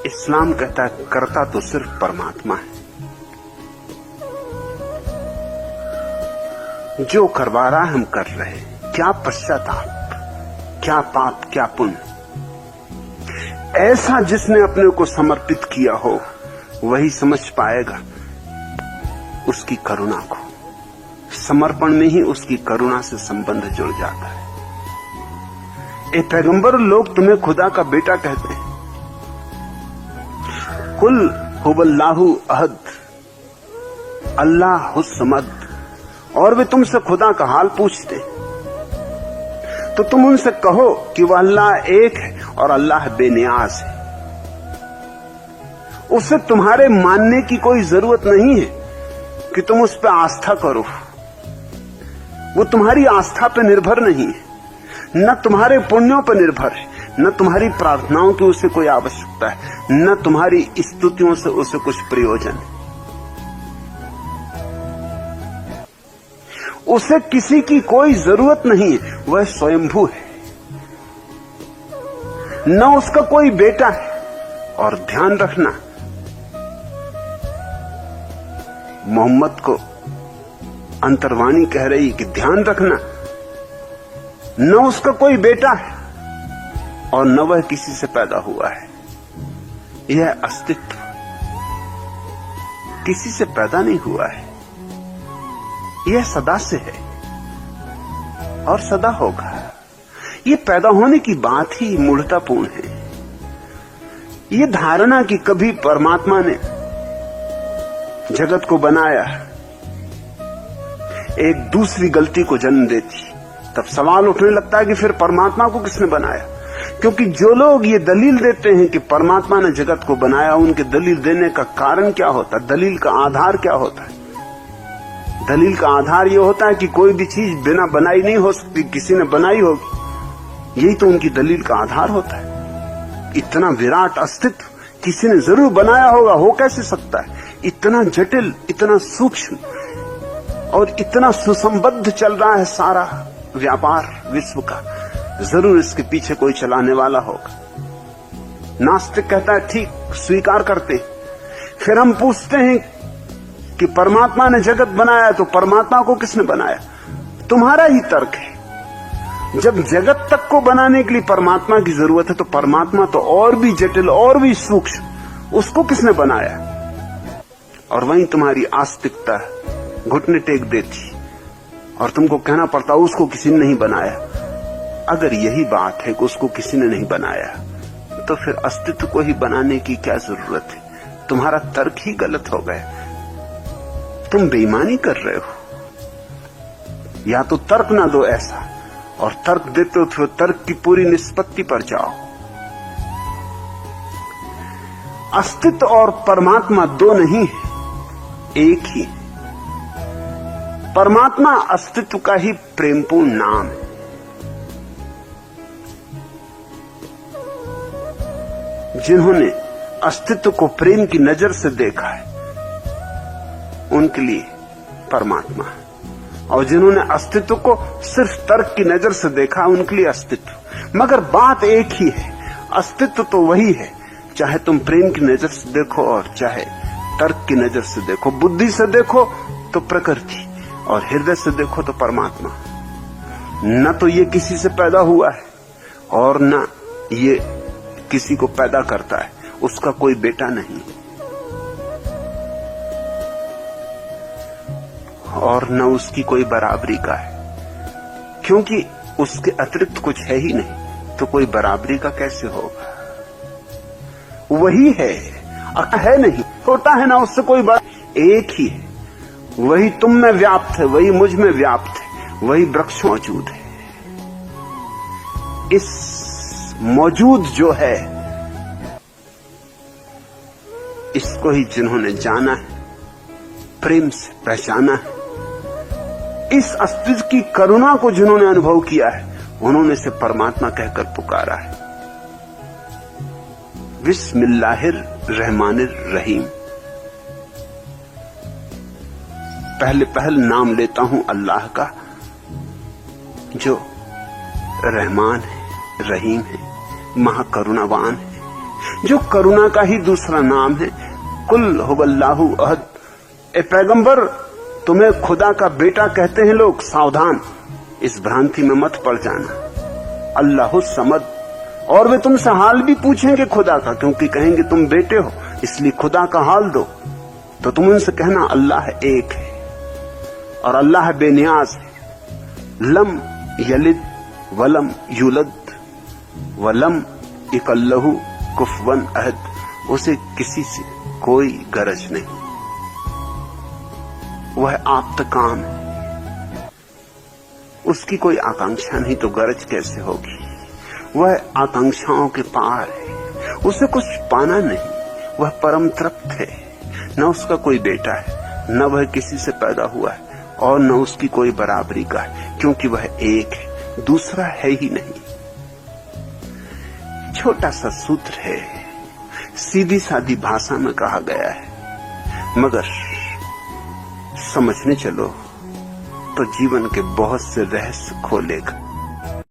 इस्लाम कहता है करता तो सिर्फ परमात्मा है। जो करवा रहा हम कर रहे हैं, क्या पश्चाताप, क्या पाप, क्या पुण्य। ऐसा जिसने अपने को समर्पित किया हो वही समझ पाएगा उसकी करुणा को। समर्पण में ही उसकी करुणा से संबंध जुड़ जाता है। ए पैगंबर, लोग तुम्हें खुदा का बेटा कहते हैं। कुल हुवल्लाहु अहद, अल्लाह हुस्समद, और वे तुमसे खुदा का हाल पूछते, तो तुम उनसे कहो कि वह अल्लाह एक है और अल्लाह बेनियाज है। उसे तुम्हारे मानने की कोई जरूरत नहीं है कि तुम उस पर आस्था करो। वो तुम्हारी आस्था पर निर्भर नहीं है, न तुम्हारे पुण्यों पर निर्भर है, न तुम्हारी प्रार्थनाओं की उसे कोई आवश्यकता है, न तुम्हारी स्तुतियों से उसे कुछ प्रयोजन है। उसे किसी की कोई जरूरत नहीं है, वह स्वयंभू है। न उसका कोई बेटा है। और ध्यान रखना, मोहम्मद को अंतर्वाणी कह रही कि ध्यान रखना, न उसका कोई बेटा है और न वह किसी से पैदा हुआ है। यह अस्तित्व किसी से पैदा नहीं हुआ है, यह सदा से है और सदा होगा। यह पैदा होने की बात ही मूढ़तापूर्ण है। यह धारणा कि कभी परमात्मा ने जगत को बनाया एक दूसरी गलती को जन्म देती। तब सवाल उठने लगता है कि फिर परमात्मा को किसने बनाया। क्योंकि जो लोग ये दलील देते हैं कि परमात्मा ने जगत को बनाया, उनके दलील देने का कारण क्या होता है, दलील का आधार क्या होता है? दलील का आधार यह होता है कि कोई भी चीज बिना बनाई नहीं हो सकती, किसी ने बनाई होगी। यही तो उनकी दलील का आधार होता है। इतना विराट अस्तित्व किसी ने जरूर बनाया होगा, हो कैसे सकता है? इतना जटिल, इतना सूक्ष्म और इतना सुसंबद्ध चल रहा है सारा व्यापार विश्व का, जरूर इसके पीछे कोई चलाने वाला होगा। नास्तिक कहता है ठीक, स्वीकार करते। फिर हम पूछते हैं कि परमात्मा ने जगत बनाया, तो परमात्मा को किसने बनाया? तुम्हारा ही तर्क है। जब जगत तक को बनाने के लिए परमात्मा की जरूरत है, तो परमात्मा तो और भी जटिल और भी सूक्ष्म, उसको किसने बनाया? और वहीं तुम्हारी आस्तिकता घुटने टेक देती और तुमको कहना पड़ता उसको किसी ने नहीं बनाया। अगर यही बात है कि उसको किसी ने नहीं बनाया, तो फिर अस्तित्व को ही बनाने की क्या जरूरत है? तुम्हारा तर्क ही गलत हो गया। तुम बेईमानी कर रहे हो। या तो तर्क ना दो ऐसा, और तर्क देते हो तो तर्क की पूरी निष्पत्ति पर जाओ। अस्तित्व और परमात्मा दो नहीं है, एक ही। परमात्मा अस्तित्व का ही प्रेमपूर्ण नाम है। जिन्होंने अस्तित्व को प्रेम की नजर से देखा है, उनके लिए परमात्मा, और जिन्होंने अस्तित्व को सिर्फ तर्क की नजर से देखा, उनके लिए अस्तित्व। मगर बात एक ही है, अस्तित्व तो वही है, चाहे तुम प्रेम की नजर से देखो और चाहे तर्क की नजर से देखो। बुद्धि से देखो तो प्रकृति, और हृदय से देखो तो परमात्मा। न तो ये किसी से पैदा हुआ है और न ये किसी को पैदा करता है, उसका कोई बेटा नहीं और न उसकी कोई बराबरी का है, क्योंकि उसके अतिरिक्त कुछ है ही नहीं, तो कोई बराबरी का कैसे होगा? वही है नहीं, होता है ना उससे कोई बात, एक ही है। वही तुम में व्याप्त है, वही मुझ में व्याप्त है, वही वृक्ष मौजूद है। इस मौजूद जो है, इसको ही जिन्होंने जाना है, प्रेम से पहचाना है, इस अस्तित्व की करुणा को जिन्होंने अनुभव किया है, उन्होंने इसे परमात्मा कहकर पुकारा है। बिस्मिल्लाहिर रहमानिर रहीम। पहल नाम लेता हूं अल्लाह का, जो रहमान है, रहीम है, महाकरुणावान है, जो करुणा का ही दूसरा नाम है। कुल हुवल्लाहु अहद। ए पैगंबर, तुम्हें खुदा का बेटा कहते हैं लोग, सावधान, इस भ्रांति में मत पड़ जाना। अल्लाहु समद। और वे तुमसे हाल भी पूछेंगे खुदा का, क्योंकि कहेंगे तुम बेटे हो, इसलिए खुदा का हाल दो। तो तुम उनसे कहना अल्लाह एक है और अल्लाह बेनियाज है। लम यलिद वलम युलद वलम इकल्लहु कुफवन अहद। उसे किसी से कोई गरज नहीं, वह आप्त काम है, उसकी कोई आकांक्षा नहीं तो गरज कैसे होगी। वह आकांक्षाओं के पार है, उसे कुछ पाना नहीं, वह परम तृप्त है। न उसका कोई बेटा है, न वह किसी से पैदा हुआ है और न उसकी कोई बराबरी का है, क्योंकि वह एक है, दूसरा है ही नहीं। छोटा सा सूत्र है, सीधी सादी भाषा में कहा गया है, मगर समझने चलो तो जीवन के बहुत से रहस्य खोलेगा।